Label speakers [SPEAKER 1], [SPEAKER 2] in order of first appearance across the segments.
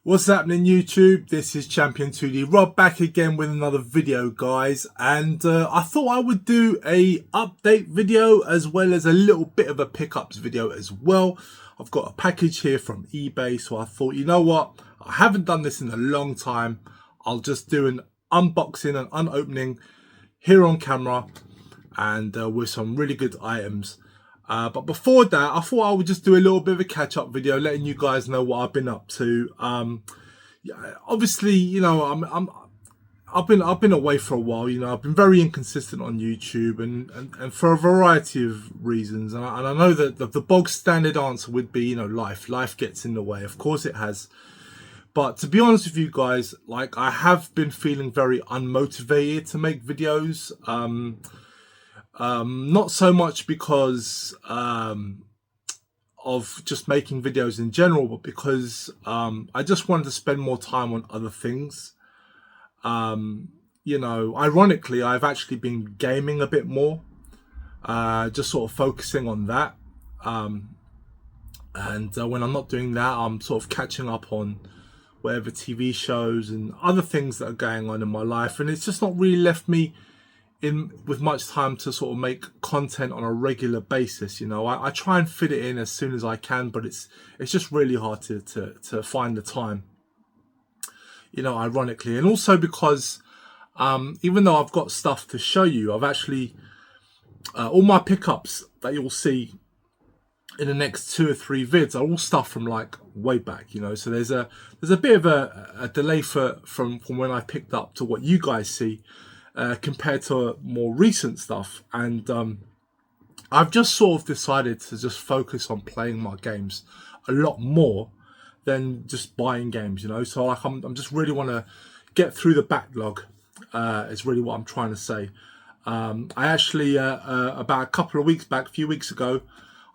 [SPEAKER 1] What's happening YouTube? This is Champion 2D Rob back again with another video, guys, and I thought I would do a update video as well as a little bit of a pickups video as well. I've got a package here from eBay, so I thought, you know what, I haven't done this in a long time. I'll just do an unboxing and unopening here on camera and with some really good items. But before that, I thought I would just do a little bit of a catch-up video, letting you guys know what I've been up to. Obviously, you know, I've been away for a while. You know, I've been very inconsistent on YouTube, and for a variety of reasons. And I know that the bog standard answer would be, you know, life gets in the way. Of course, it has. But to be honest with you guys, like, I have been feeling very unmotivated to make videos. Not so much because of just making videos in general, but because I just wanted to spend more time on other things. You know, ironically, I've actually been gaming a bit more, just sort of focusing on that. And when I'm not doing that, I'm sort of catching up on whatever TV shows and other things that are going on in my life. And it's just not really left me with much time to sort of make content on a regular basis. You know, I try and fit it in as soon as I can, but it's just really hard to find the time, you know, ironically. And also because even though I've got stuff to show you, I've actually all my pickups that you'll see in the next 2 or 3 vids are all stuff from like way back, you know. So there's a bit of a delay from when I picked up to what you guys see, compared to more recent stuff. And I've just sort of decided to just focus on playing my games a lot more than just buying games, you know. So like I'm just really want to get through the backlog, is really what I'm trying to say. I actually about a few weeks ago,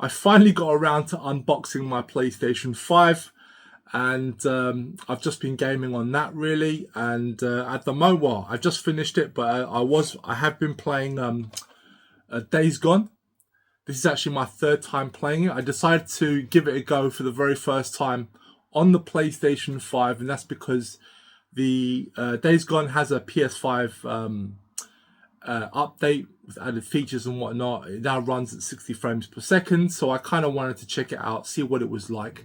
[SPEAKER 1] I finally got around to unboxing my PlayStation 5. And I've just been gaming on that, really. And at the moment, well, I've just finished it, but I have been playing Days Gone. This is actually my 3rd time playing it. I decided to give it a go for the very first time on the PlayStation 5, and that's because the Days Gone has a PS5 update with added features and whatnot. It now runs at 60 frames per second, so I kind of wanted to check it out, see what it was like.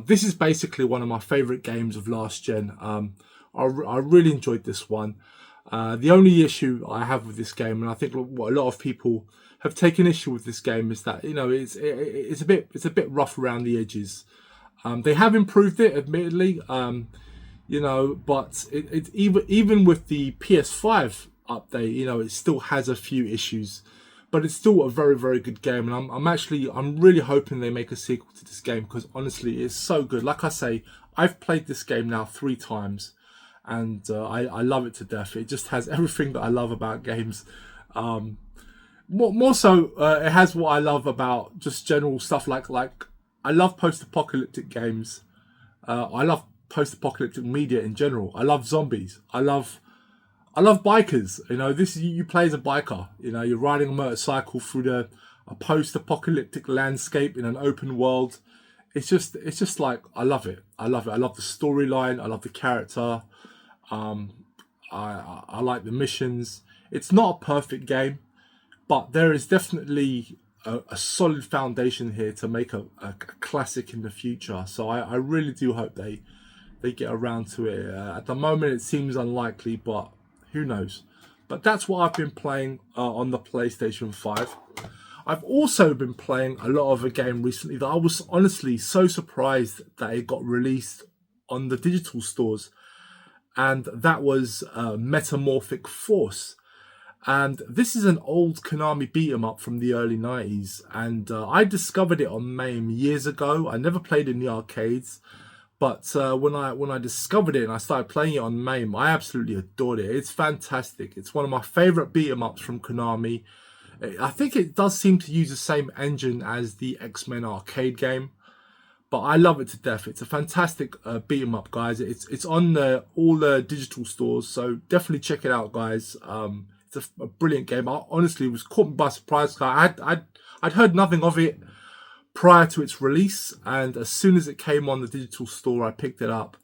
[SPEAKER 1] This is basically one of my favorite games of last gen. I really enjoyed this one. The only issue I have with this game, and I think what a lot of people have taken issue with this game, is that, you know, it's a bit rough around the edges. They have improved it, admittedly, you know, but even with the PS5 update, you know, it still has a few issues. But it's still a very, very good game, and I'm really hoping they make a sequel to this game, because honestly, it's so good. Like I say, I've played this game now 3 times, and I love it to death. It just has everything that I love about games. More so, it has what I love about just general stuff. Like I love post-apocalyptic games. I love post-apocalyptic media in general. I love zombies. I love bikers. You know, you play as a biker. You know, you're riding a motorcycle through a post-apocalyptic landscape in an open world. It's just like, I love it. I love it. I love the storyline. I love the character. I like the missions. It's not a perfect game, but there is definitely a solid foundation here to make a classic in the future. So I really do hope they get around to it. At the moment, it seems unlikely, but who knows? But that's what I've been playing on the PlayStation 5. I've also been playing a lot of a game recently that I was honestly so surprised that it got released on the digital stores. And that was Metamorphic Force. And this is an old Konami beat-em-up from the early 90s. And I discovered it on MAME years ago. I never played in the arcades. But when I discovered it and I started playing it on MAME, I absolutely adored it. It's fantastic. It's one of my favorite beat-em-ups from Konami. I think it does seem to use the same engine as the X-Men arcade game, but I love it to death. It's a fantastic beat-em-up, guys. It's on all the digital stores, so definitely check it out, guys. It's a brilliant game. I honestly was caught by surprise. I'd heard nothing of it prior to its release, and as soon as it came on the digital store, I picked it up,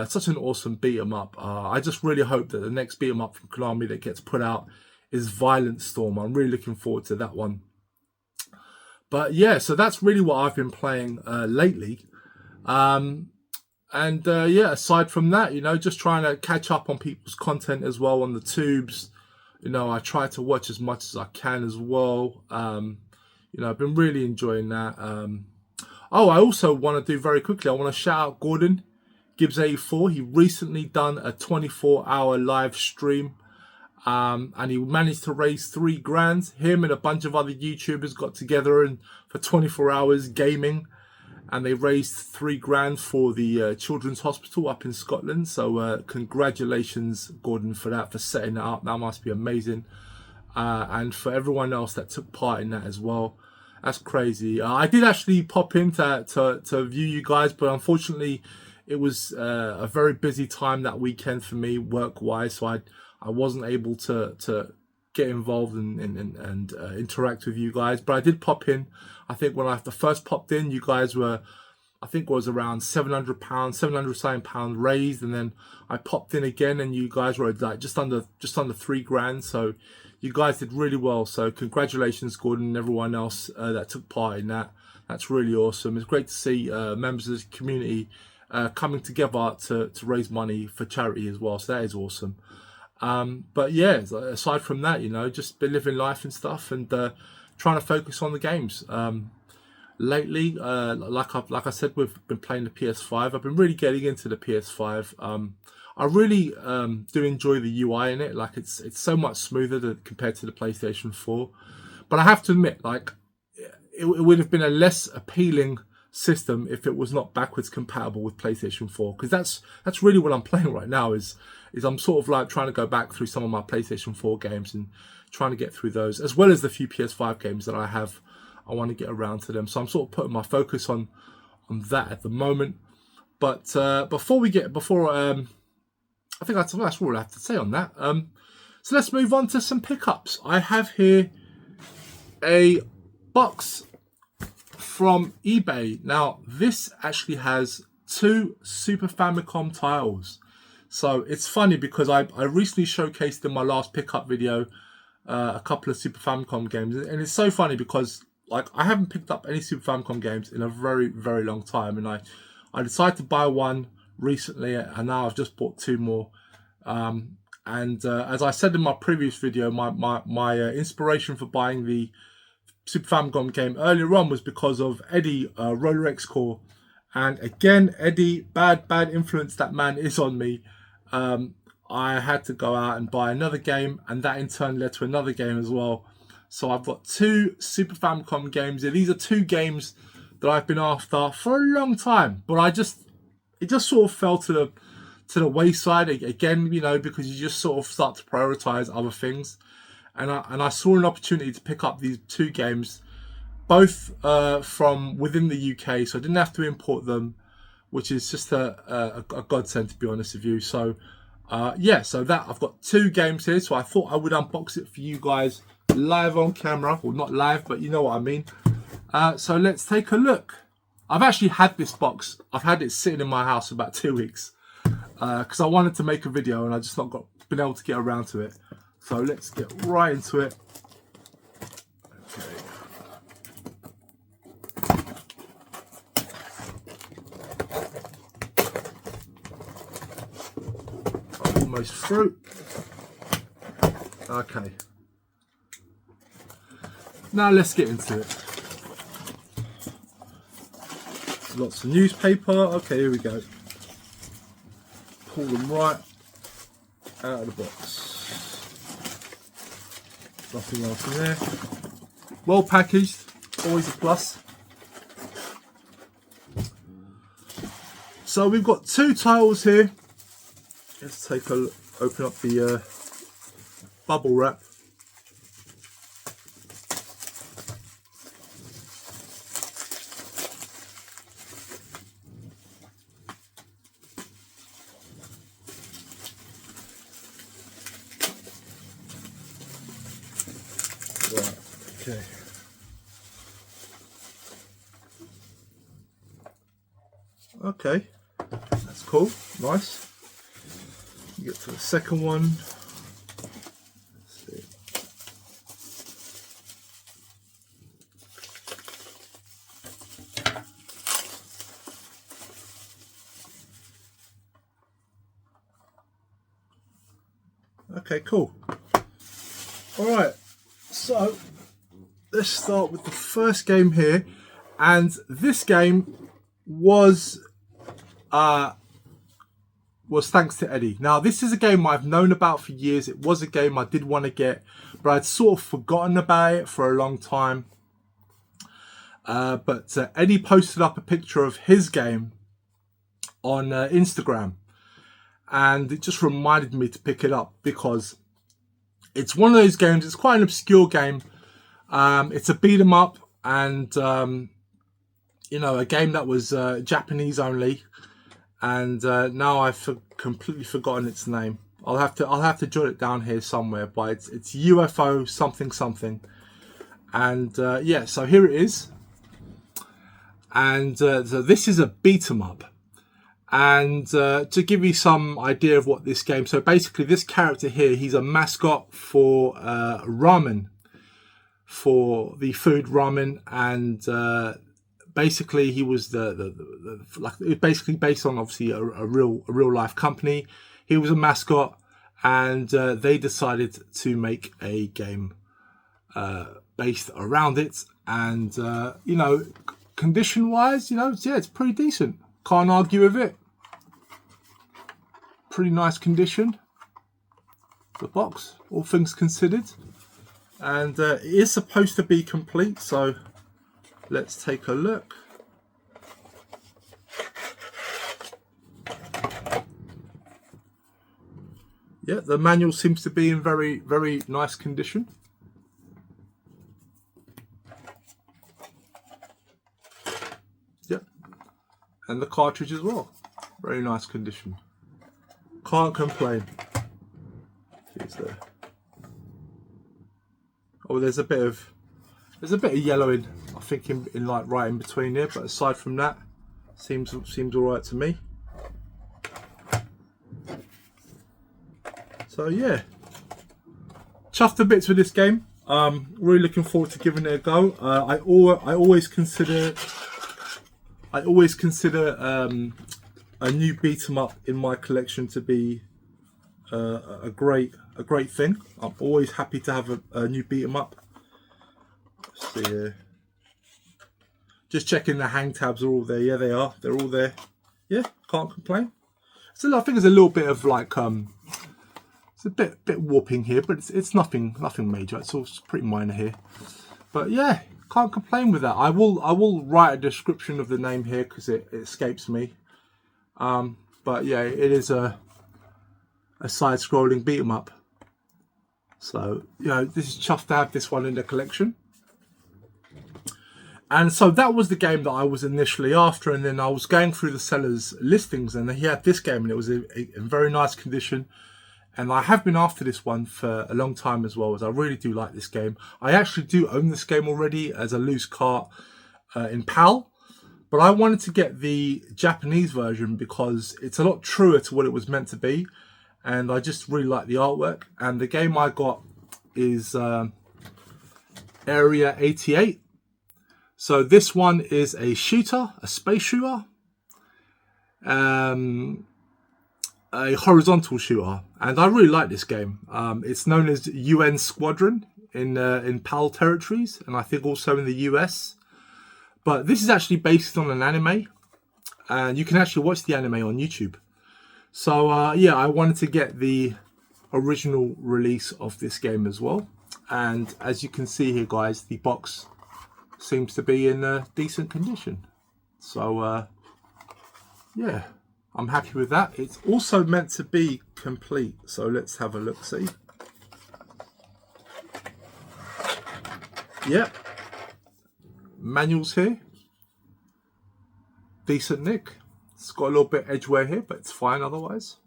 [SPEAKER 1] Such an awesome beat 'em up. I just really hope that the next beat 'em up from Konami that gets put out is Violent Storm. I'm really looking forward to that one. But yeah, so that's really what I've been playing lately. Yeah, aside from that, just trying to catch up on people's content as well on the tubes. I try to watch as much as I can as well. I've been really enjoying that. I also want to do very quickly, I want to shout out Gordon Gibbs84. He recently done a 24-hour live stream. And he managed to raise 3 grand. Him and a bunch of other YouTubers got together and for 24 hours gaming, and they raised 3 grand for the Children's Hospital up in Scotland. So congratulations, Gordon, for that, for setting that up. That must be amazing. And for everyone else that took part in that as well. That's crazy. I did actually pop in to view you guys, but unfortunately it was a very busy time that weekend for me work-wise, so I wasn't able to get involved and interact with you guys. But I did pop in. I think when I first popped in, you guys were, I think it was around £700, £700 raised, and then I popped in again, and you guys were like just under 3 grand. So you guys did really well. So congratulations, Gordon, and everyone else that took part in that. That's really awesome. It's great to see members of the community coming together to raise money for charity as well. So that is awesome. But yeah, aside from that, just been living life and stuff, and trying to focus on the games. Lately, like I said, we've been playing the PS5. I've been really getting into the PS5. I really do enjoy the UI in it. Like it's so much smoother compared to the PlayStation 4. But I have to admit, like it would have been a less appealing system if it was not backwards compatible with PlayStation 4, because that's really what I'm playing right now. Is I'm sort of like trying to go back through some of my PlayStation 4 games and trying to get through those, as well as the few PS5 games that I have. I want to get around to them, so I'm sort of putting my focus on that at the moment. But before I think that's all I have to say on that. So let's move on to some pickups. I have here a box from eBay. Now this actually has 2 Super Famicom titles. So it's funny because I recently showcased in my last pickup video a couple of Super Famicom games, and it's so funny because like I haven't picked up any Super Famicom games in a very, very long time, and I decided to buy one recently, and now I've just bought 2 more. As I said in my previous video, my inspiration for buying the Super Famicom game earlier on was because of Eddie, Roller X Core. And again, Eddie, bad influence that man is on me. I had to go out and buy another game, and that in turn led to another game as well. So I've got 2 Super Famicom games. These are 2 games that I've been after for a long time, but it just sort of fell to the wayside again, because you just sort of start to prioritize other things. And I saw an opportunity to pick up these 2 games, both from within the UK, so I didn't have to import them, which is just a godsend, to be honest with you. So yeah, so that I've got 2 games here, so I thought I would unbox it for you guys live on camera. Well, not live, but you know what I mean. So let's take a look. I've actually had this box. I've had it sitting in my house for about 2 weeks because I wanted to make a video and I just not been able to get around to it. So let's get right into it. Okay. Almost through. Okay. Now let's get into it. Lots of newspaper. Okay, here we go. Pull them right out of the box. Nothing else in there. Well packaged, always a plus. So we've got 2 titles here. Let's take a look, open up the bubble wrap. Right, okay. Okay. That's cool, nice. Get to the second one. Let's see. Okay, cool. All right, so let's start with the first game here, and this game was thanks to Eddie. Now, this is a game I've known about for years. It was a game I did want to get, but I'd sort of forgotten about it for a long time. But Eddie posted up a picture of his game on Instagram, and it just reminded me to pick it up because it's one of those games. It's quite an obscure game. It's a beat 'em up, and you know, a game that was Japanese only. And now I've completely forgotten its name. I'll have to jot it down here somewhere. But it's UFO something something. And yeah, so here it is. And so this is a beat 'em up. And to give you some idea of what this game, so basically this character here, he's a mascot for ramen, for the food ramen, and basically he was like basically based on obviously a real life company. He was a mascot, and they decided to make a game based around it. And you know, condition wise, you know, yeah, it's pretty decent. Can't argue with it. Pretty nice condition. The box, all things considered, and it is supposed to be complete. So let's take a look. Yeah, the manual seems to be in very, very nice condition. Yep, and the cartridge as well, very nice condition. Can't complain. It's there. Oh, there's a bit of yellowing, I think, in like right in between here, but aside from that, seems all right to me. So yeah, chuffed to bits with this game. Really looking forward to giving it a go. I always consider a new beat 'em up in my collection to be a great thing. I'm always happy to have a new beat 'em up. Let's see here. Just checking the hang tabs are all there. Yeah, they are. They're all there. Yeah, can't complain. So I think there's a little bit of like it's a bit warping here, but it's nothing major. It's all pretty minor here. But yeah, can't complain with that. I will write a description of the name here because it escapes me. But yeah, it is a side-scrolling beat 'em up. So you know, this is chuffed to have this one in the collection. And so that was the game that I was initially after, and then I was going through the seller's listings, and he had this game, and it was in very nice condition. And I have been after this one for a long time as well, as I really do like this game. I actually do own this game already as a loose cart in PAL, but I wanted to get the Japanese version because it's a lot truer to what it was meant to be, and I just really like the artwork. And the game I got is Area 88. So this one is a shooter, a space shooter, a horizontal shooter, and I really like this game. It's known as UN Squadron in PAL territories, and I think also in the US. But this is actually based on an anime, and you can actually watch the anime on YouTube. So yeah, I wanted to get the original release of this game as well. And as you can see here, guys, the box seems to be in decent condition. So yeah, I'm happy with that. It's also meant to be complete, so let's have a look see. Yep, manuals here, decent nick. It's got a little bit edgeware here, but it's fine otherwise.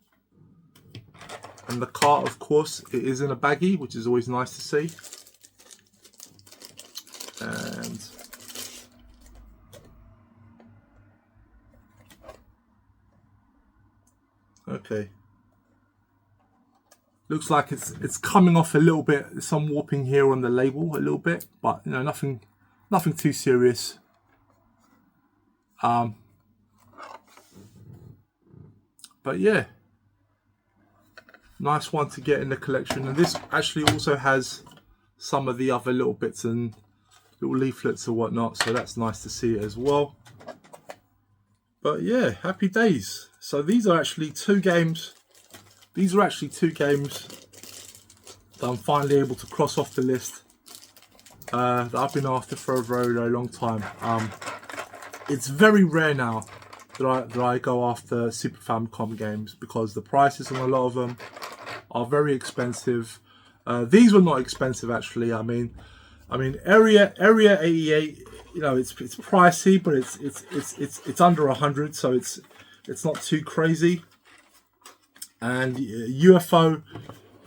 [SPEAKER 1] And the cart, of course, it is in a baggie, which is always nice to see. And Okay. Looks like it's coming off a little bit. Some warping here on the label a little bit, but you know, nothing too serious. But yeah, nice one to get in the collection. And this actually also has some of the other little bits and little leaflets or whatnot, so that's nice to see it as well. But yeah, happy days. So these are actually two games. These are actually two games that I'm finally able to cross off the list that I've been after for a very, very long time. It's very rare now that I go after Super Famicom games because the prices on a lot of them are very expensive. These were not expensive actually. I mean, Area 88. You know, it's pricey, but it's under 100, so it's not too crazy. And UFO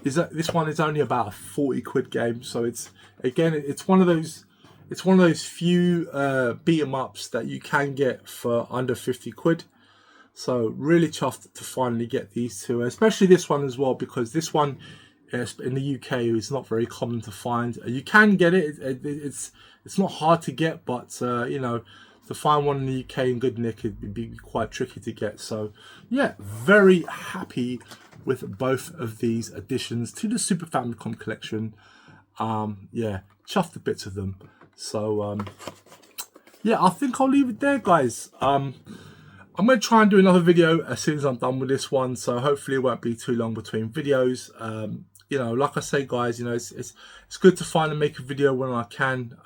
[SPEAKER 1] this one is only about a 40 quid game, so it's one of those few beat 'em ups that you can get for under 50 quid. So really chuffed to finally get these two, especially this one as well, because this one in the UK is not very common to find. You can get it. It's not hard to get, but you know, to find one in the UK in good nick, it'd be quite tricky to get. So yeah, very happy with both of these additions to the Super Famicom collection. Yeah, chuffed the bits of them. So yeah, I think I'll leave it there, guys. I'm going to try and do another video as soon as I'm done with this one, so hopefully it won't be too long between videos. You know, like I say, guys, you know, it's good to finally make a video when I can.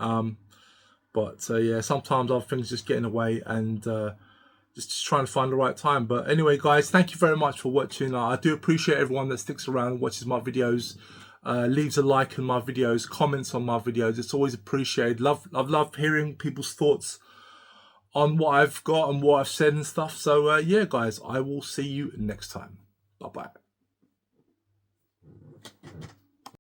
[SPEAKER 1] But yeah, sometimes other things just get in the way, and just trying to find the right time. But anyway, guys, thank you very much for watching. I do appreciate everyone that sticks around and watches my videos, leaves a like on my videos, comments on my videos. It's always appreciated. Love hearing people's thoughts on what I've got and what I've said and stuff. So yeah, guys, I will see you next time. Bye bye.